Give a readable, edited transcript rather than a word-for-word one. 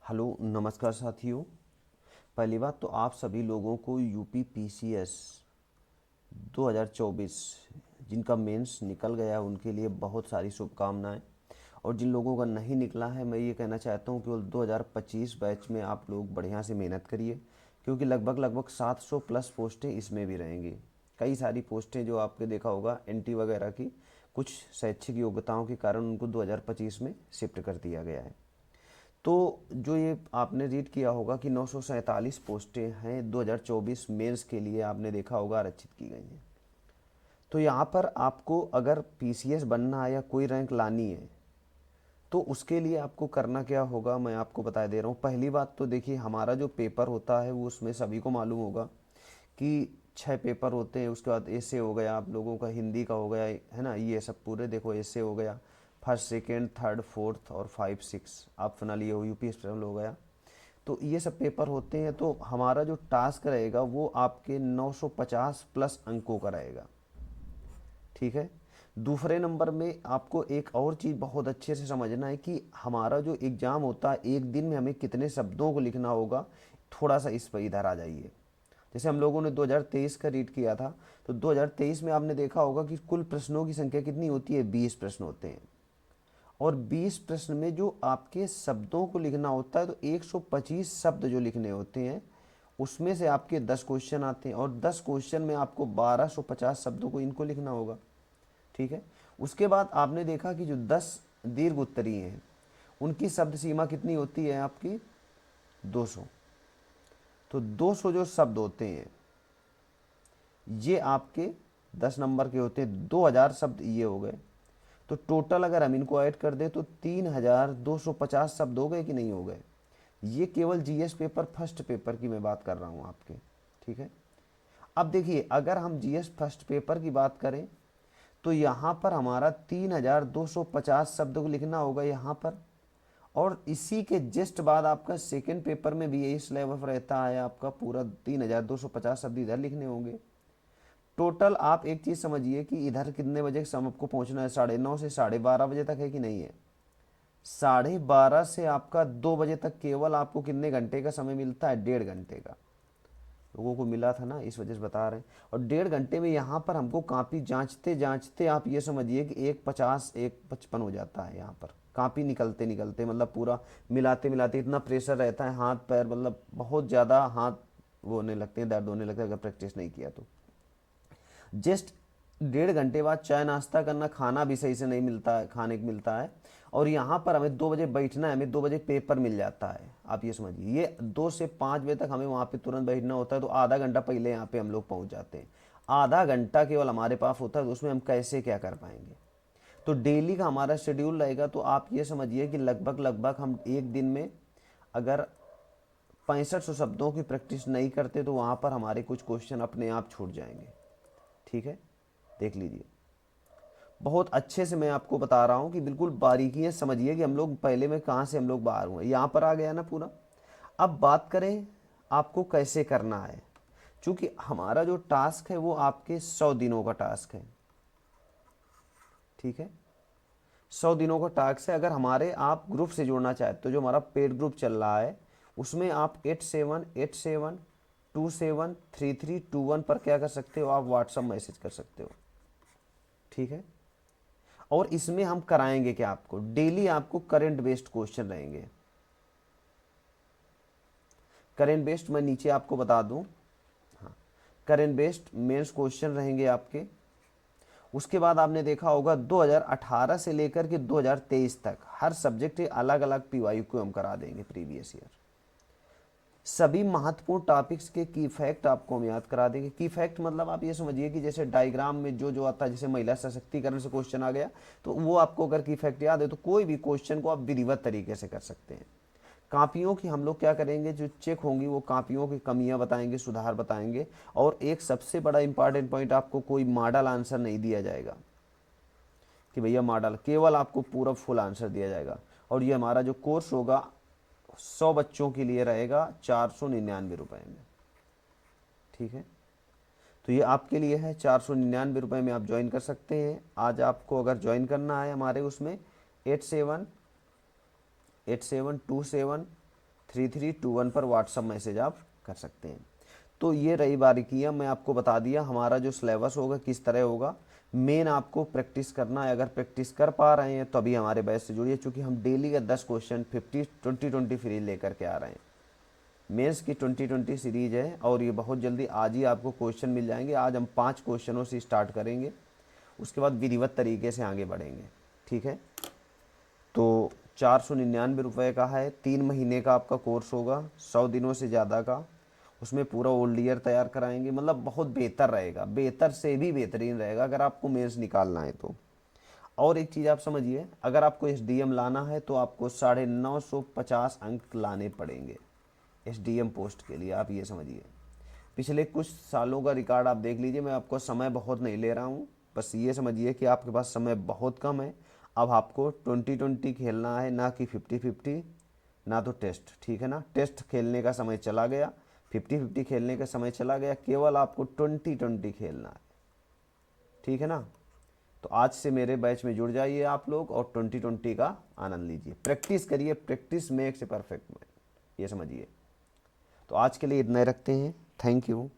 Hello नमस्कार साथियों। पहली बात तो आप सभी लोगों को यूपी पीसीएस 2024 जिनका मेंस निकल गया उनके लिए बहुत सारी शुभकामनाएं। और जिन लोगों का नहीं निकला है मैं ये कहना चाहता हूँ कि 2025 बैच में आप लोग बढ़िया से मेहनत करिए, क्योंकि लगभग लगभग 700 प्लस पोस्टें इसमें भी रहेंगी। कई सारी पोस्टें जो आपके देखा होगा एनटी वगैरह की कुछ शैक्षिक योग्यताओं के कारण उनको 2025 में शिफ्ट कर दिया गया है। तो जो ये आपने रीड किया होगा कि 947 पोस्टें हैं 2024 मेंस के लिए, आपने देखा होगा आरक्षित की गई हैं। तो यहाँ पर आपको अगर पीसीएस बनना है या कोई रैंक लानी है तो उसके लिए आपको करना क्या होगा मैं आपको बता दे रहा हूँ। पहली बात तो देखिए, हमारा जो पेपर होता है वो उसमें सभी को मालूम होगा कि 6 पेपर होते हैं। उसके बाद एसे हो गया, आप लोगों का हिंदी का हो गया है ना, ये सब पूरे देखो एसे हो गया, फर्स्ट सेकेंड थर्ड फोर्थ और 5 6 ऑप्शनल, ये यूपी स्पेशल हो गया। तो ये सब पेपर होते हैं। तो हमारा जो टास्क रहेगा वो आपके 950 प्लस अंकों का रहेगा, ठीक है। दूसरे नंबर में आपको एक और चीज़ बहुत अच्छे से समझना है कि हमारा जो एग्ज़ाम होता है एक दिन में हमें कितने शब्दों को लिखना होगा। थोड़ा सा इस पर इधर आ जाइए। जैसे हम लोगों ने 2023 का रीड किया था, तो 2023 में आपने देखा होगा कि कुल प्रश्नों की संख्या कितनी होती है, 20 प्रश्न होते हैं। और 20 प्रश्न में जो आपके शब्दों को लिखना होता है तो 125 शब्द जो लिखने होते हैं उसमें से आपके 10 क्वेश्चन आते हैं, और 10 क्वेश्चन में आपको 1250 शब्दों को इनको लिखना होगा, ठीक है। उसके बाद आपने देखा कि जो 10 दीर्घ उत्तरीय हैं उनकी शब्द सीमा कितनी होती है आपकी, 200। तो 200 जो शब्द होते हैं ये आपके 10 नंबर के होते हैं, 2000 शब्द ये हो गए। तो टोटल अगर हम इनको ऐड कर दें तो 3250 शब्द हो गए कि नहीं हो गए। ये केवल जीएस पेपर फर्स्ट पेपर की मैं बात कर रहा हूँ आपके, ठीक है। अब देखिए, अगर हम जीएस फर्स्ट पेपर की बात करें तो यहाँ पर हमारा 3250 शब्द को लिखना होगा यहाँ पर। और इसी के जस्ट बाद आपका सेकेंड पेपर में भी यही सिलेबस रहता है, आपका पूरा 3250 शब्द इधर लिखने होंगे। टोटल आप एक चीज़ समझिए कि इधर कितने बजे समय आपको पहुँचना है, 9:30 से 12:30 बजे तक है कि नहीं है। 12:30 से आपका 2 बजे तक केवल आपको कितने घंटे का समय मिलता है, 1.5 घंटे का। लोगों को मिला था ना, इस वजह से बता रहे हैं। और 1.5 घंटे में यहाँ पर हमको कापी जांचते जांचते आप ये समझिए कि 1:50 1:55 हो जाता है यहाँ पर, कापी निकलते निकलते, मतलब पूरा मिलाते मिलाते इतना प्रेशर रहता है, हाथ पैर मतलब बहुत ज़्यादा हाथ वो होने लगते हैं, दर्द होने लगता है अगर प्रैक्टिस नहीं किया तो। जस्ट 1.5 घंटे बाद चाय नाश्ता करना, खाना भी सही से नहीं मिलता है, खाने को मिलता है। और यहाँ पर हमें 2 बजे बैठना है, हमें 2 बजे पेपर मिल जाता है। आप ये समझिए, ये 2 से 5 बजे तक हमें वहाँ पे तुरंत बैठना होता है, तो आधा घंटा पहले यहाँ पे हम लोग पहुँच जाते हैं। आधा घंटा केवल हमारे पास होता है, तो उसमें हम कैसे क्या कर पाएंगे। तो डेली का हमारा शेड्यूल रहेगा, तो आप ये समझिए कि लगभग लगभग हम एक दिन में अगर 6500 शब्दों की प्रैक्टिस नहीं करते तो वहाँ पर हमारे कुछ क्वेश्चन अपने आप छूट जाएंगे, ठीक है। देख लीजिए, बहुत अच्छे से मैं आपको बता रहा हूँ कि बिल्कुल बारीकियां समझिए कि हम लोग पहले में कहाँ से हम लोग बाहर हुए, यहाँ पर आ गया ना पूरा। अब बात करें आपको कैसे करना है। क्योंकि हमारा जो टास्क है वो आपके 100 दिनों का टास्क है, ठीक है। 100 दिनों का टास्क है। अगर हमारे आप ग्रुप से जुड़ना चाहते तो जो हमारा पेड ग्रुप चल रहा है उसमें आप 8787273321 पर क्या कर सकते हो, आप व्हाट्सअप मैसेज कर सकते हो, ठीक है। और इसमें हम कराएंगे क्या, आपको डेली आपको करंट बेस्ड क्वेश्चन रहेंगे। करंट बेस्ड मैं नीचे आपको बता दूं, हाँ, करंट बेस्ड मेंस क्वेश्चन रहेंगे आपके। उसके बाद आपने देखा होगा 2018 से लेकर के 2023 तक हर सब्जेक्ट के अलग अलग पीवाई को हम करा देंगे प्रीवियस ईयर। सभी महत्वपूर्ण टॉपिक्स के की फैक्ट आपको हम याद करा देंगे। की फैक्ट मतलब आप ये समझिए कि जैसे डायग्राम में जो जो आता है, जैसे महिला सशक्तिकरण से क्वेश्चन आ गया तो वो आपको अगर की फैक्ट याद है तो कोई भी क्वेश्चन को आप विधिवत तरीके से कर सकते हैं। कापियों की हम लोग क्या करेंगे, जो चेक होंगी वो कापियों की कमियां बताएंगे, सुधार बताएंगे। और एक सबसे बड़ा इंपॉर्टेंट पॉइंट, आपको कोई मॉडल आंसर नहीं दिया जाएगा कि भैया मॉडल, केवल आपको पूरा फुल आंसर दिया जाएगा। और ये हमारा जो कोर्स होगा 100 बच्चों के लिए रहेगा 499 रुपये में, ठीक है। तो ये आपके लिए है, 499 रुपये में आप ज्वाइन कर सकते हैं। आज आपको अगर ज्वाइन करना है हमारे उसमें 878727 3321 पर व्हाट्सअप मैसेज आप कर सकते हैं। तो ये रही बारीकियाँ, मैं आपको बता दिया हमारा जो सिलेबस होगा किस तरह होगा। मेन आपको प्रैक्टिस करना है, अगर प्रैक्टिस कर पा रहे हैं तो अभी हमारे बैच से जुड़िए, क्योंकि हम डेली का 10 क्वेश्चन 20-20 फ्री लेकर के आ रहे हैं। मेंस की 20-20 सीरीज है और ये बहुत जल्दी आज ही आपको क्वेश्चन मिल जाएंगे। आज हम 5 क्वेश्चनों से स्टार्ट करेंगे, उसके बाद विधिवत तरीके से आगे बढ़ेंगे, ठीक है। तो 499 रुपये का है, 3 महीने का आपका कोर्स होगा, 100 दिनों से ज़्यादा का। उसमें पूरा ओल्ड ईयर तैयार कराएंगे, मतलब बहुत बेहतर रहेगा, बेहतर से भी बेहतरीन रहेगा अगर आपको मेंस निकालना है तो। और एक चीज़ आप समझिए, अगर आपको एसडीएम लाना है तो आपको 950 अंक लाने पड़ेंगे एसडीएम पोस्ट के लिए, आप ये समझिए। पिछले कुछ सालों का रिकॉर्ड आप देख लीजिए, मैं आपको समय बहुत नहीं ले रहा हूँ, बस ये समझिए कि आपके पास समय बहुत कम है। अब आपको 20-20 खेलना है, ना कि 50-50, ना तो टेस्ट, ठीक है ना। टेस्ट खेलने का समय चला गया, 50-50 खेलने का समय चला गया, केवल आपको 20-20 खेलना है, ठीक है ना। तो आज से मेरे बैच में जुड़ जाइए आप लोग और 20-20 का आनंद लीजिए, प्रैक्टिस करिए, practice makes a perfect man, ये समझिए। तो आज के लिए इतना ही रखते हैं, थैंक यू।